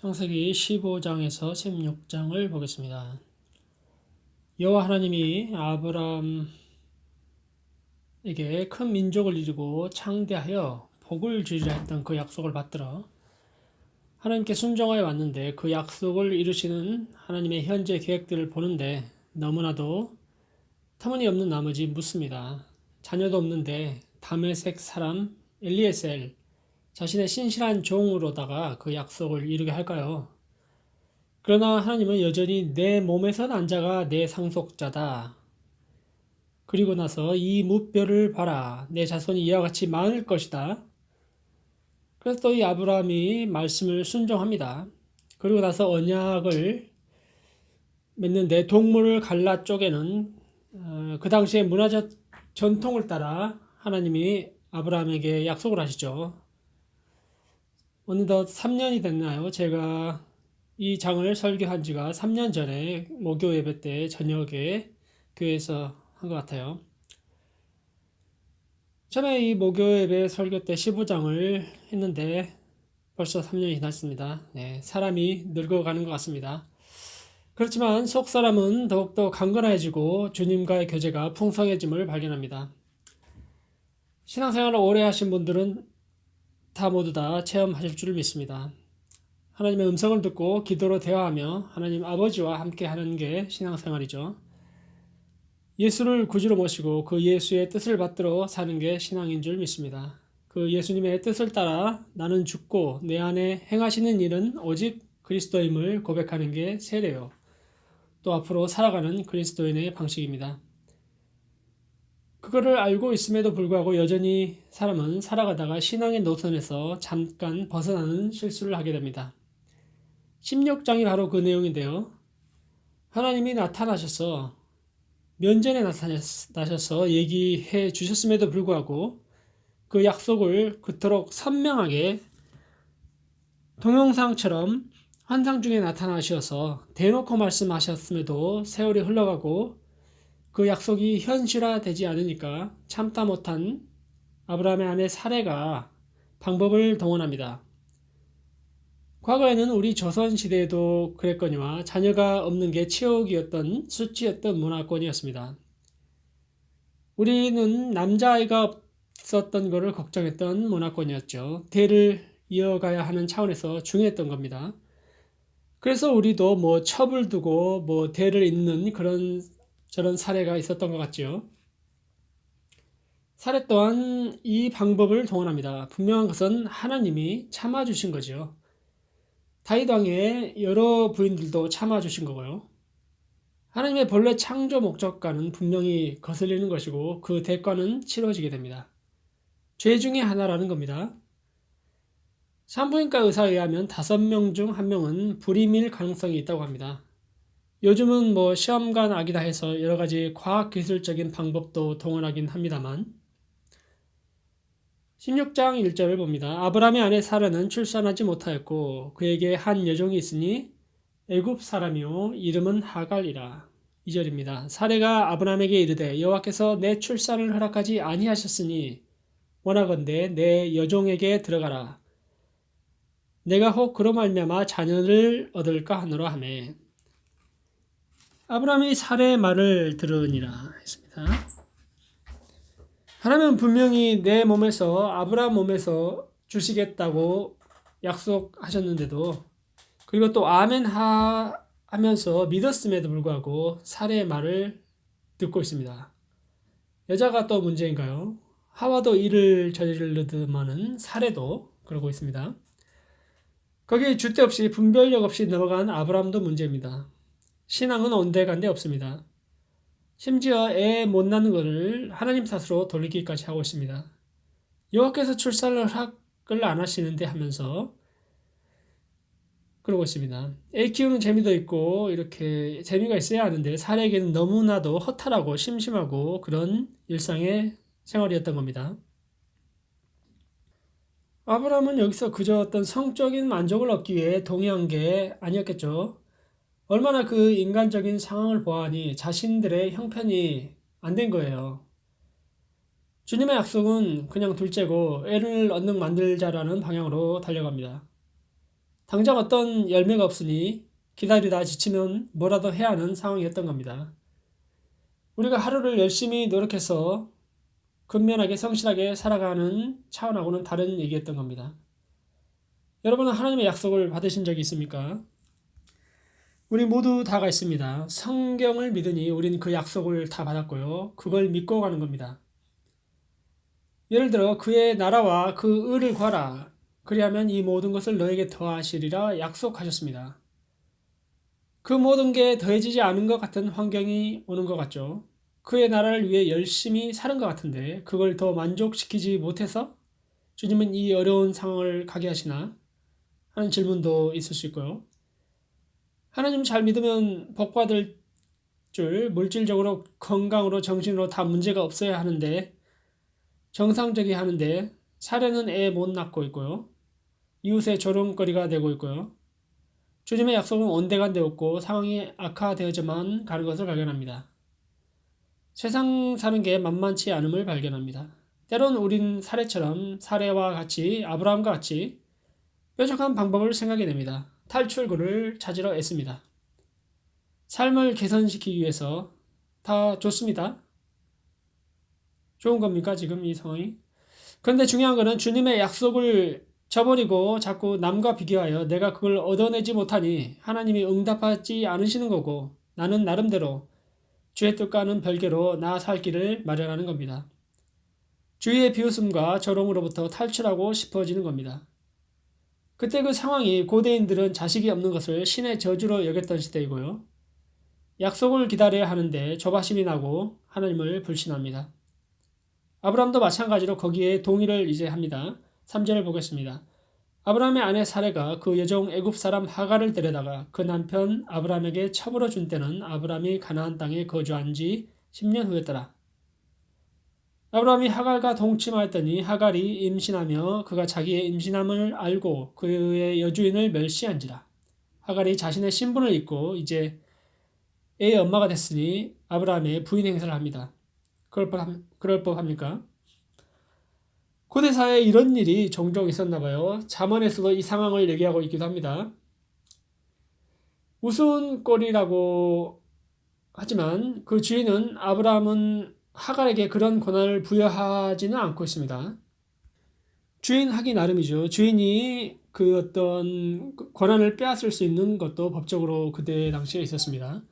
창세기 15장에서 16장을 보겠습니다. 여호와 하나님이 아브람에게 큰 민족을 이루고 창대하여 복을 주리라 했던 그 약속을 받들어 하나님께 순종하여 왔는데, 그 약속을 이루시는 하나님의 현재 계획들을 보는데 너무나도 터무니없는 나머지 묻습니다. 자녀도 없는데 다메섹 사람 엘리에셀, 자신의 신실한 종으로다가 그 약속을 이루게 할까요? 그러나 하나님은 여전히 내 몸에서 난 자가 내 상속자다. 그리고 나서 이 무뼈를 봐라. 내 자손이 이와 같이 많을 것이다. 그래서 또 이 아브라함이 말씀을 순종합니다. 그리고 나서 언약을 맺는데 동물을 갈라 쪼개는 그 당시의 문화적 전통을 따라 하나님이 아브라함에게 약속을 하시죠. 어느덧 3년이 됐나요? 제가 이 장을 설교한 지가 3년 전에 목요 예배 때 저녁에 교회에서 한 것 같아요. 처음에 이 목요 예배 설교 때 15장을 했는데 벌써 3년이 지났습니다. 네, 사람이 늙어가는 것 같습니다. 그렇지만 속 사람은 더욱더 강건해지고 주님과의 교제가 풍성해짐을 발견합니다. 신앙생활을 오래 하신 분들은 모두 다 체험하실 줄 믿습니다. 하나님의 음성을 듣고 기도로 대화하며 하나님 아버지와 함께 하는 게 신앙생활이죠. 예수를 구주로 모시고 그 예수의 뜻을 받들어 사는 게 신앙인 줄 믿습니다. 그 예수님의 뜻을 따라 나는 죽고 내 안에 행하시는 일은 오직 그리스도임을 고백하는 게 세례요. 또 앞으로 살아가는 그리스도인의 방식입니다. 그거를 알고 있음에도 불구하고 여전히 사람은 살아가다가 신앙의 노선에서 잠깐 벗어나는 실수를 하게 됩니다. 16장이 바로 그 내용인데요. 하나님이 나타나셔서 면전에 나타나셔서 얘기해 주셨음에도 불구하고 그 약속을 그토록 선명하게 동영상처럼 환상 중에 나타나셔서 대놓고 말씀하셨음에도 세월이 흘러가고 그 약속이 현실화되지 않으니까 참다 못한 아브라함의 아내 사레가 방법을 동원합니다. 과거에는 우리 조선시대에도 그랬거니와 자녀가 없는 게 치욕이었던 수치였던 문화권이었습니다. 우리는 남자아이가 없었던 것을 걱정했던 문화권이었죠. 대를 이어가야 하는 차원에서 중요했던 겁니다. 그래서 우리도 첩을 두고 대를 잇는 그런 저런 사례가 있었던 것 같죠. 사례 또한 이 방법을 동원합니다. 분명한 것은 하나님이 참아주신 거죠. 다윗 왕의 여러 부인들도 참아주신 거고요. 하나님의 본래 창조 목적과는 분명히 거슬리는 것이고 그 대가는 치러지게 됩니다. 죄 중에 하나라는 겁니다. 산부인과 의사에 의하면 5명 중 1명은 불임일 가능성이 있다고 합니다. 요즘은 시험관 아기다 해서 여러 가지 과학기술적인 방법도 동원하긴 합니다만 16장 1절을 봅니다. 아브라함의 아내 사라는 출산하지 못하였고 그에게 한 여종이 있으니 애굽 사람이요 이름은 하갈이라. 2절입니다. 사레가 아브라함에게 이르되 여호와께서 내 출산을 허락하지 아니하셨으니 원하건대 내 여종에게 들어가라. 내가 혹 그로 말미암아 자녀를 얻을까 하노라 하매 아브라함이 사레의 말을 들으니라 했습니다. 하나님은 분명히 내 몸에서 아브라함 몸에서 주시겠다고 약속하셨는데도 그리고 또 아멘 하면서 믿었음에도 불구하고 사레의 말을 듣고 있습니다. 여자가 또 문제인가요? 하와도 이를 저지르더만은 사레도 그러고 있습니다. 거기에 줏대 없이 분별력 없이 넘어간 아브라함도 문제입니다. 신앙은 온데간데 없습니다. 심지어 애 못 낳는 것을 하나님 탓으로 돌리기까지 하고 있습니다. 여호와께서 출산을 허락을 안 하시는데 하면서 그러고 있습니다. 애 키우는 재미도 있고 이렇게 재미가 있어야 하는데 사례에게는 너무나도 허탈하고 심심하고 그런 일상의 생활이었던 겁니다. 아브라함은 여기서 그저 어떤 성적인 만족을 얻기 위해 동의한 게 아니었겠죠. 얼마나 그 인간적인 상황을 보아하니 자신들의 형편이 안 된 거예요. 주님의 약속은 그냥 둘째고 애를 얻는 만들자라는 방향으로 달려갑니다. 당장 어떤 열매가 없으니 기다리다 지치면 뭐라도 해야 하는 상황이었던 겁니다. 우리가 하루를 열심히 노력해서 근면하게 성실하게 살아가는 차원하고는 다른 얘기였던 겁니다. 여러분은 하나님의 약속을 받으신 적이 있습니까? 우리 모두 다가 있습니다. 성경을 믿으니 우린 그 약속을 다 받았고요. 그걸 믿고 가는 겁니다. 예를 들어 그의 나라와 그 의를 구하라. 그리하면 이 모든 것을 너에게 더하시리라 약속하셨습니다. 그 모든 게 더해지지 않은 것 같은 환경이 오는 것 같죠. 그의 나라를 위해 열심히 사는 것 같은데 그걸 더 만족시키지 못해서 주님은 이 어려운 상황을 가게 하시나 하는 질문도 있을 수 있고요. 하나님 잘 믿으면 복받을 줄 물질적으로 건강으로 정신으로 다 문제가 없어야 하는데 정상적이 하는데 사례는 애 못 낳고 있고요. 이웃의 조롱거리가 되고 있고요. 주님의 약속은 온데간데 없고 상황이 악화되어져만 가는 것을 발견합니다. 세상 사는 게 만만치 않음을 발견합니다. 때론 우린 사례와 같이 아브라함과 같이 뾰족한 방법을 생각해냅니다. 탈출구를 찾으러 애씁니다. 삶을 개선시키기 위해서 다 좋습니다. 좋은 겁니까 지금 이 상황이? 그런데 중요한 것은 주님의 약속을 저버리고 자꾸 남과 비교하여 내가 그걸 얻어내지 못하니 하나님이 응답하지 않으시는 거고 나는 나름대로 주의 뜻과는 별개로 나 살 길을 마련하는 겁니다. 주위의 비웃음과 조롱으로부터 탈출하고 싶어지는 겁니다. 그때 그 상황이 고대인들은 자식이 없는 것을 신의 저주로 여겼던 시대이고요. 약속을 기다려야 하는데 조바심이 나고 하나님을 불신합니다. 아브라함도 마찬가지로 거기에 동의를 이제 합니다. 3절을 보겠습니다. 아브라함의 아내 사레가 그 여종 애굽 사람 하갈을 데려다가 그 남편 아브라함에게 첩으로 준 때는 아브라함이 가나안 땅에 거주한 지 10년 후였더라. 아브라함이 하갈과 동침하였더니 하갈이 임신하며 그가 자기의 임신함을 알고 그의 여주인을 멸시한지라. 하갈이 자신의 신분을 잊고 이제 애의 엄마가 됐으니 아브라함의 부인 행세를 합니다. 그럴 법합니까? 고대사에 이런 일이 종종 있었나 봐요. 잠언에서도 이 상황을 얘기하고 있기도 합니다. 우스운 꼴이라고 하지만 그 주인은 아브라함은 하갈에게 그런 권한을 부여하지는 않고 있습니다. 주인 하기 나름이죠. 주인이 그 어떤 권한을 빼앗을 수 있는 것도 법적으로 그때 당시에 있었습니다.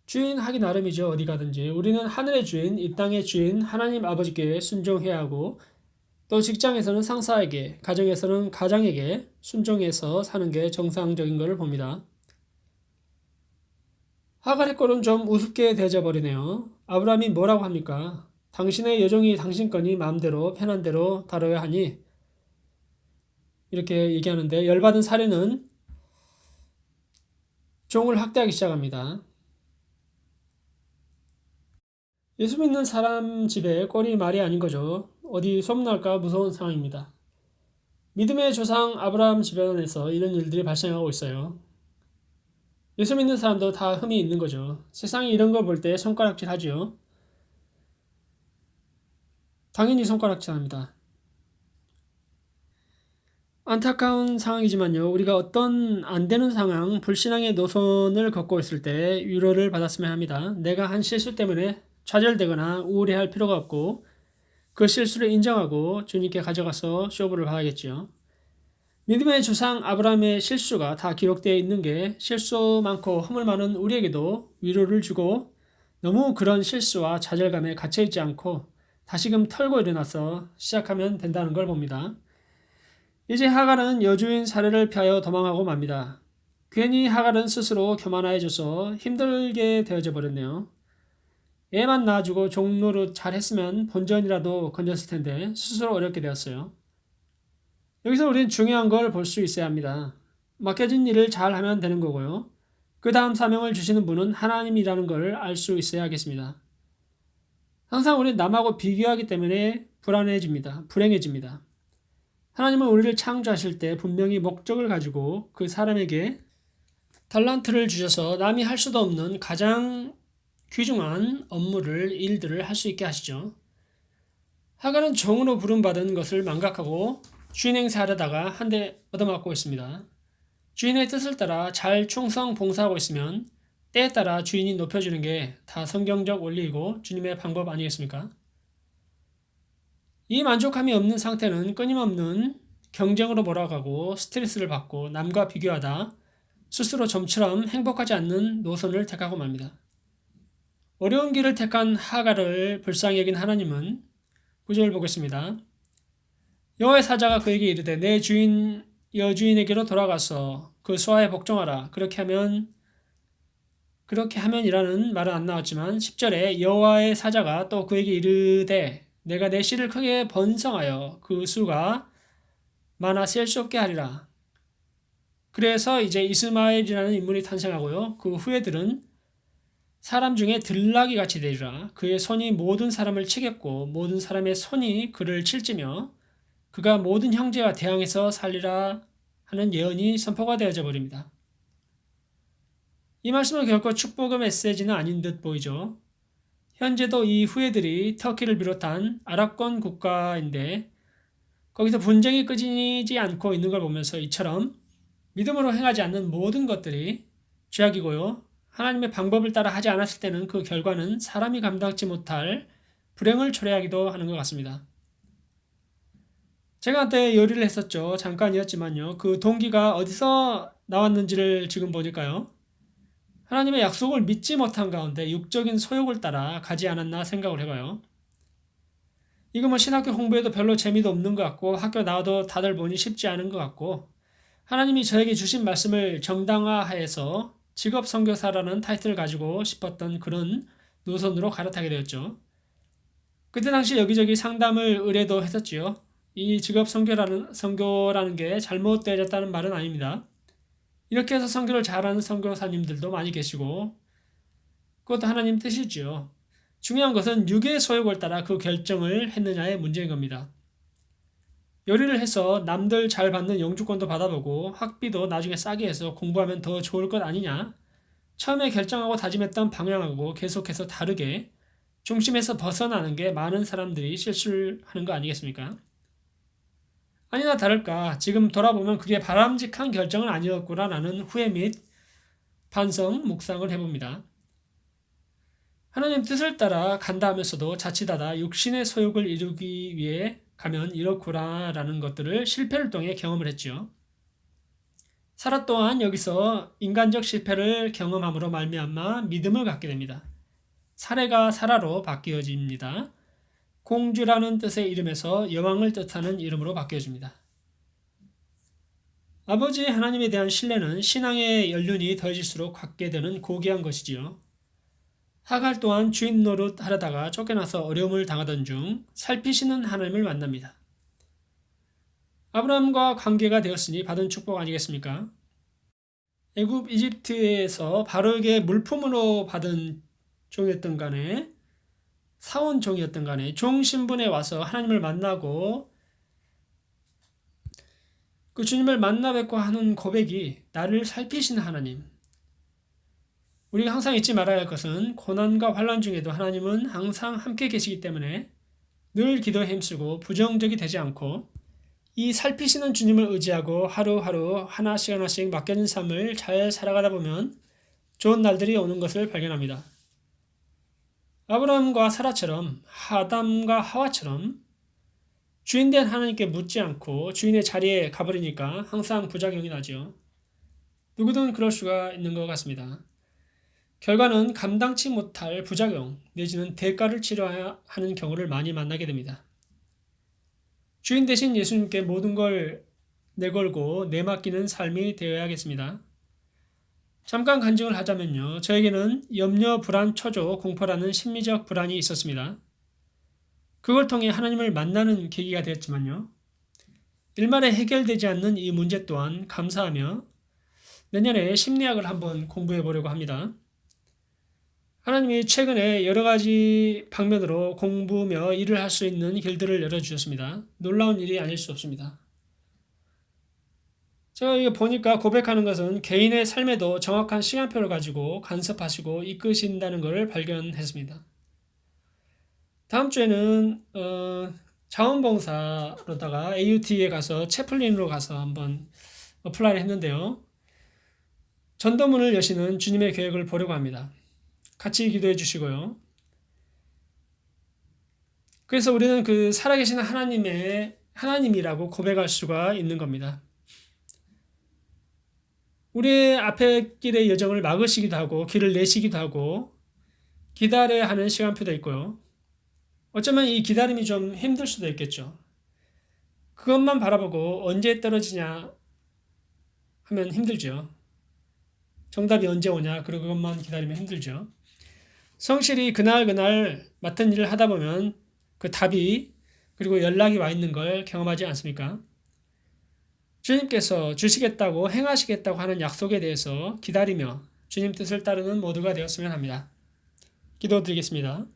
주인 하기 나름이죠. 어디 가든지. 우리는 하늘의 주인, 이 땅의 주인, 하나님 아버지께 순종해야 하고 또 직장에서는 상사에게, 가정에서는 가장에게 순종해서 사는 게 정상적인 것을 봅니다. 하갈의 꼴은 좀 우습게 되어버리네요. 아브라함이 뭐라고 합니까? 당신의 여종이 당신 거니 마음대로 편한 대로 다뤄야 하니 이렇게 얘기하는데 열받은 사례는 종을 학대하기 시작합니다. 예수 믿는 사람 집에 꼴이 말이 아닌 거죠. 어디 소문날까 무서운 상황입니다. 믿음의 조상 아브라함 집안에서 이런 일들이 발생하고 있어요. 예수 믿는 사람도 다 흠이 있는 거죠. 세상이 이런 거 볼 때 손가락질 하죠. 당연히 손가락질 합니다. 안타까운 상황이지만요. 우리가 어떤 안 되는 상황, 불신앙의 노선을 걷고 있을 때 위로를 받았으면 합니다. 내가 한 실수 때문에 좌절되거나 우울해할 필요가 없고 그 실수를 인정하고 주님께 가져가서 쇼부를 봐야겠죠. 믿음의 조상 아브라함의 실수가 다 기록되어 있는 게 실수 많고 허물 많은 우리에게도 위로를 주고 너무 그런 실수와 좌절감에 갇혀있지 않고 다시금 털고 일어나서 시작하면 된다는 걸 봅니다. 이제 하갈은 여주인 사례를 피하여 도망하고 맙니다. 괜히 하갈은 스스로 교만해져서 힘들게 되어져 버렸네요. 애만 낳아주고 종노릇 잘했으면 본전이라도 건졌을 텐데 스스로 어렵게 되었어요. 여기서 우리는 중요한 걸 볼 수 있어야 합니다. 맡겨진 일을 잘 하면 되는 거고요. 그 다음 사명을 주시는 분은 하나님이라는 걸 알 수 있어야 하겠습니다. 항상 우리는 남하고 비교하기 때문에 불행해집니다. 하나님은 우리를 창조하실 때 분명히 목적을 가지고 그 사람에게 달란트를 주셔서 남이 할 수도 없는 가장 귀중한 일들을 할 수 있게 하시죠. 하갈은 종으로 부름받은 것을 망각하고 주인 행세하려다가 한 대 얻어맞고 있습니다. 주인의 뜻을 따라 잘 충성 봉사하고 있으면 때에 따라 주인이 높여주는 게 다 성경적 원리이고 주님의 방법 아니겠습니까? 이 만족함이 없는 상태는 끊임없는 경쟁으로 몰아가고 스트레스를 받고 남과 비교하다 스스로 좀처럼 행복하지 않는 노선을 택하고 맙니다. 어려운 길을 택한 하갈을 불쌍히 여긴 하나님은 9절 보겠습니다. 여호와의 사자가 그에게 이르되 내 주인 여주인에게로 돌아가서 그 수하에 복종하라. 그렇게 하면이라는 말은 안 나왔지만 10절에 여호와의 사자가 또 그에게 이르되 내가 내 씨를 크게 번성하여 그 수가 많아 셀 수 없게 하리라. 그래서 이제 이스마엘이라는 인물이 탄생하고요. 그 후예들은 사람 중에 들나귀 같이 되리라. 그의 손이 모든 사람을 치겠고 모든 사람의 손이 그를 칠지며 그가 모든 형제와 대항해서 살리라 하는 예언이 선포가 되어져 버립니다. 이 말씀은 결코 축복의 메시지는 아닌 듯 보이죠. 현재도 이 후예들이 터키를 비롯한 아랍권 국가인데 거기서 분쟁이 끊이지 않고 있는 걸 보면서 이처럼 믿음으로 행하지 않는 모든 것들이 죄악이고요. 하나님의 방법을 따라 하지 않았을 때는 그 결과는 사람이 감당치 못할 불행을 초래하기도 하는 것 같습니다. 제가 한때 요리를 했었죠. 잠깐이었지만요. 그 동기가 어디서 나왔는지를 지금 보니까요. 하나님의 약속을 믿지 못한 가운데 육적인 소욕을 따라 가지 않았나 생각을 해봐요. 이거 뭐 신학교 홍보에도 별로 재미도 없는 것 같고 학교 나와도 다들 보니 쉽지 않은 것 같고 하나님이 저에게 주신 말씀을 정당화해서 직업 선교사라는 타이틀을 가지고 싶었던 그런 노선으로 갈아타게 되었죠. 그때 당시 여기저기 상담을 의뢰도 했었지요. 이 직업 선교라는 게 잘못되어졌다는 말은 아닙니다. 이렇게 해서 선교를 잘하는 선교사님들도 많이 계시고 그것도 하나님 뜻이지요. 중요한 것은 육의 소욕을 따라 그 결정을 했느냐의 문제인 겁니다. 요리를 해서 남들 잘 받는 영주권도 받아보고 학비도 나중에 싸게 해서 공부하면 더 좋을 것 아니냐? 처음에 결정하고 다짐했던 방향하고 계속해서 다르게 중심에서 벗어나는 게 많은 사람들이 실수를 하는 거 아니겠습니까? 아니나 다를까 지금 돌아보면 그게 바람직한 결정은 아니었구나라는 후회 및 반성, 묵상을 해봅니다. 하나님 뜻을 따라 간다 하면서도 자칫하다 육신의 소욕을 이루기 위해 가면 이렇구나라는 것들을 실패를 통해 경험을 했지요. 사라 또한 여기서 인간적 실패를 경험함으로 말미암아 믿음을 갖게 됩니다. 사례가 사라로 바뀌어집니다. 공주라는 뜻의 이름에서 여왕을 뜻하는 이름으로 바뀌어집니다. 아버지 하나님에 대한 신뢰는 신앙의 연륜이 더해질수록 갖게 되는 고귀한 것이지요. 하갈 또한 주인 노릇 하려다가 쫓겨나서 어려움을 당하던 중 살피시는 하나님을 만납니다. 아브라함과 관계가 되었으니 받은 축복 아니겠습니까? 애굽 이집트에서 바로에게 물품으로 받은 종이었던 간에 사원 종이었던 간에 종 신분에 와서 하나님을 만나고 그 주님을 만나 뵙고 하는 고백이 나를 살피시는 하나님. 우리가 항상 잊지 말아야 할 것은 고난과 환난 중에도 하나님은 항상 함께 계시기 때문에 늘 기도에 힘쓰고 부정적이 되지 않고 이 살피시는 주님을 의지하고 하루하루 하나씩 맡겨진 삶을 잘 살아가다 보면 좋은 날들이 오는 것을 발견합니다. 아브라함과 사라처럼 아담과 하와처럼 주인된 하나님께 묻지 않고 주인의 자리에 가버리니까 항상 부작용이 나죠. 누구든 그럴 수가 있는 것 같습니다. 결과는 감당치 못할 부작용 내지는 대가를 치러야 하는 경우를 많이 만나게 됩니다. 주인 대신 예수님께 모든 걸 내걸고 내맡기는 삶이 되어야겠습니다. 잠깐 간증을 하자면요. 저에게는 염려, 불안, 초조, 공포라는 심리적 불안이 있었습니다. 그걸 통해 하나님을 만나는 계기가 되었지만요. 일말에 해결되지 않는 이 문제 또한 감사하며 내년에 심리학을 한번 공부해 보려고 합니다. 하나님이 최근에 여러 가지 방면으로 공부며 일을 할 수 있는 길들을 열어주셨습니다. 놀라운 일이 아닐 수 없습니다. 제가 이거 보니까 고백하는 것은 개인의 삶에도 정확한 시간표를 가지고 간섭하시고 이끄신다는 것을 발견했습니다. 다음 주에는 자원봉사로다가 AUT에 가서 채플린으로 가서 한번 어플라이를 했는데요. 전도문을 여시는 주님의 계획을 보려고 합니다. 같이 기도해 주시고요. 그래서 우리는 그 살아계신 하나님이라고 고백할 수가 있는 겁니다. 우리의 앞에 길의 여정을 막으시기도 하고 길을 내시기도 하고 기다려야 하는 시간표도 있고요. 어쩌면 이 기다림이 좀 힘들 수도 있겠죠. 그것만 바라보고 언제 떨어지냐 하면 힘들죠. 정답이 언제 오냐 그리고 그것만 기다리면 힘들죠. 성실히 그날 맡은 일을 하다 보면 그 답이 그리고 연락이 와 있는 걸 경험하지 않습니까? 주님께서 주시겠다고 행하시겠다고 하는 약속에 대해서 기다리며 주님 뜻을 따르는 모두가 되었으면 합니다. 기도드리겠습니다.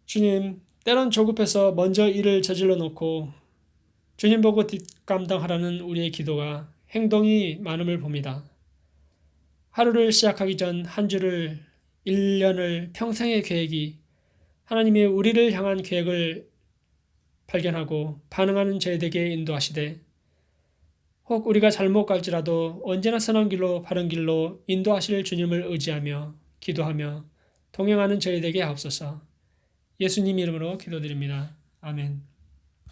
주님, 때론 조급해서 먼저 일을 저질러 놓고 주님 보고 뒷감당하라는 우리의 기도가 행동이 많음을 봅니다. 하루를 시작하기 전 한 주를, 1년을, 평생의 계획이 하나님이 우리를 향한 계획을 발견하고 반응하는 저희에게 인도하시되 혹 우리가 잘못 갈지라도 언제나 선한 길로 바른 길로 인도하실 주님을 의지하며 기도하며 동행하는 저희에게 하옵소서. 예수님 이름으로 기도드립니다. 아멘.